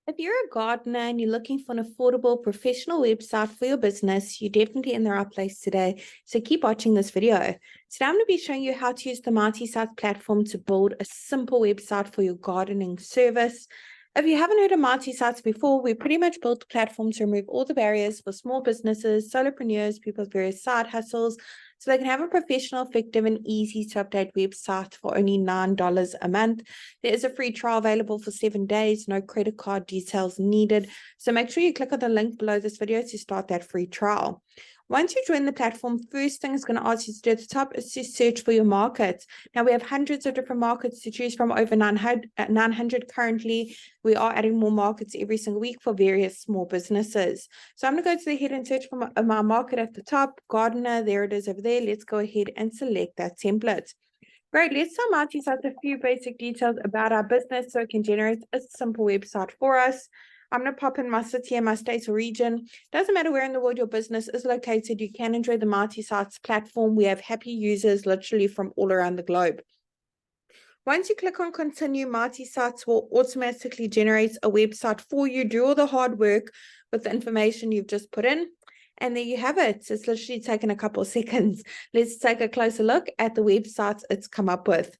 If you're a gardener and you're looking for an affordable professional website for your business, you're definitely in the right place today. So keep watching this video. Today I'm going to be showing you how to use the MightySites platform to build a simple website for your gardening service. If you haven't heard of MightySites before, we pretty much built the platform to remove all the barriers for small businesses, solopreneurs, people with various side hustles, so they can have a professional, effective, and easy to update website for only $9 a month. There is a free trial available for 7 days, no credit card details needed. So make sure you click on the link below this video to start that free trial. Once you join the platform, first thing it's going to ask you to do at the top is to search for your market. Now we have hundreds of different markets to choose from, over 900 currently. We are adding more markets every single week for various small businesses. So I'm going to go to the head and search for my market at the top, gardener. There it is over there. Let's go ahead and select that template. Great, let's start MightySites a few basic details about our business so it can generate a simple website for us. I'm going to pop in my city and my state or region. Doesn't matter where in the world your business is located, you can enjoy the MightySites platform. We have happy users literally from all around the globe. Once you click on continue, MightySites will automatically generate a website for you, do all the hard work with the information you've just put in. And there you have it. It's literally taken a couple of seconds. Let's take a closer look at the websites it's come up with.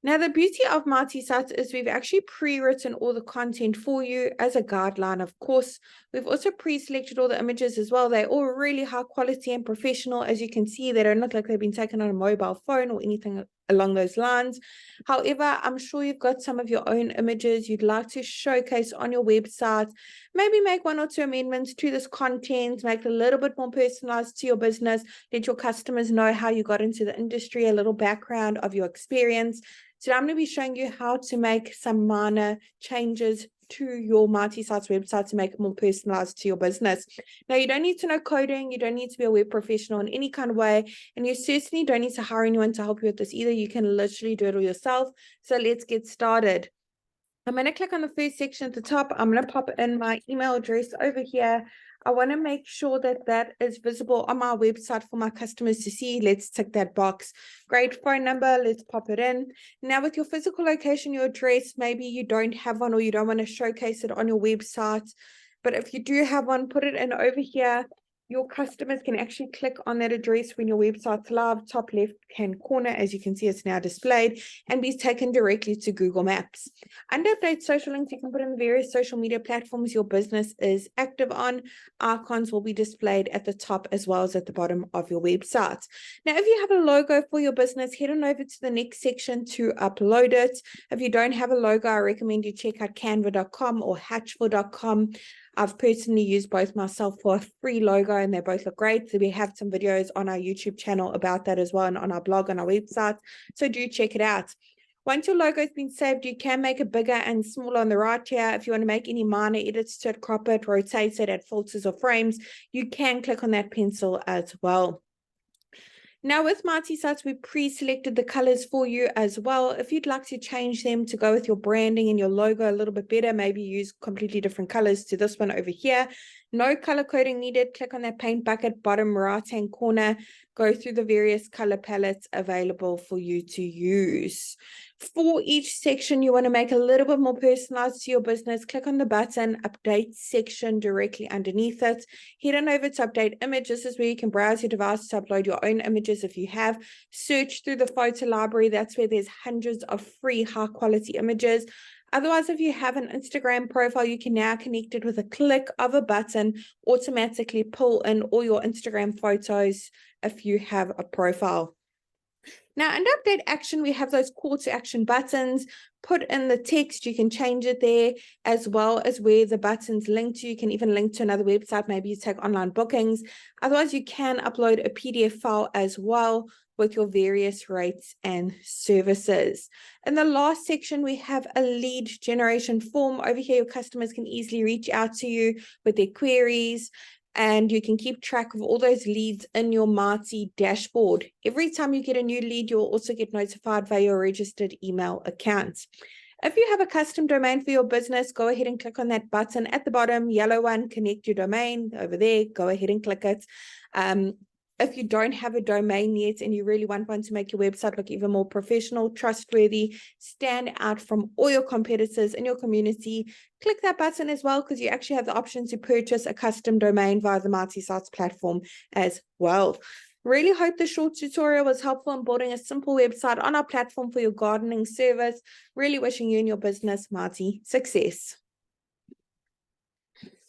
Now, the beauty of MightySites is we've actually pre-written all the content for you as a guideline, of course. We've also pre-selected all the images as well. They're all really high quality and professional. As you can see, they don't look like they've been taken on a mobile phone or anything along those lines. However, I'm sure you've got some of your own images you'd like to showcase on your website. Maybe make one or two amendments to this content, make it a little bit more personalized to your business, let your customers know how you got into the industry, a little background of your experience. So I'm going to be showing you how to make some minor changes to your MightySites website to make it more personalized to your business. Now, you don't need to know coding. You don't need to be a web professional in any kind of way. And you certainly don't need to hire anyone to help you with this either. You can literally do it all yourself. So let's get started. I'm going to click on the first section at the top. I'm going to pop in my email address over here. I want to make sure that that is visible on my website for my customers to see. Let's tick that box. Great, phone number. Let's pop it in. Now with your physical location, your address, maybe you don't have one or you don't want to showcase it on your website. But if you do have one, put it in over here. Your customers can actually click on that address when your website's live, top left-hand corner. As you can see, it's now displayed and be taken directly to Google Maps. Under update social links, you can put in the various social media platforms your business is active on. Icons will be displayed at the top as well as at the bottom of your website. Now, if you have a logo for your business, head on over to the next section to upload it. If you don't have a logo, I recommend you check out canva.com or hatchful.com. I've personally used both myself for a free logo and they both look great. So we have some videos on our YouTube channel about that as well and on our blog, on our website. So do check it out. Once your logo has been saved, you can make it bigger and smaller on the right here. If you want to make any minor edits to it, crop it, rotate it, add filters or frames, you can click on that pencil as well. Now with MightySites, we pre-selected the colors for you as well. If you'd like to change them to go with your branding and your logo a little bit better, maybe use completely different colors to this one over here. No color coding needed. Click on that paint bucket, bottom right-hand corner. Go through the various color palettes available for you to use. For each section, you want to make a little bit more personalized to your business. Click on the button, update section directly underneath it. Head on over to update image. This is where you can browse your device to upload your own images if you have. Search through the photo library. That's where there's hundreds of free high quality images. Otherwise, if you have an Instagram profile, you can now connect it with a click of a button, automatically pull in all your Instagram photos if you have a profile. Now, under update action, we have those call to action buttons. Put in the text, you can change it there, as well as where the buttons link to. You can even link to another website. Maybe you take online bookings. Otherwise, you can upload a PDF file as well with your various rates and services. In the last section, we have a lead generation form. Over here, your customers can easily reach out to you with their queries, and you can keep track of all those leads in your Mighty dashboard. Every time you get a new lead, you'll also get notified via your registered email account. If you have a custom domain for your business, go ahead and click on that button at the bottom, yellow one, connect your domain over there. Go ahead and click it. if you don't have a domain yet and you really want one to make your website look even more professional, trustworthy, stand out from all your competitors in your community, click that button as well, because you actually have the option to purchase a custom domain via the Mighty Sites platform as well. Really hope the short tutorial was helpful in building a simple website on our platform for your gardening service. Really wishing you and your business, Mighty, success.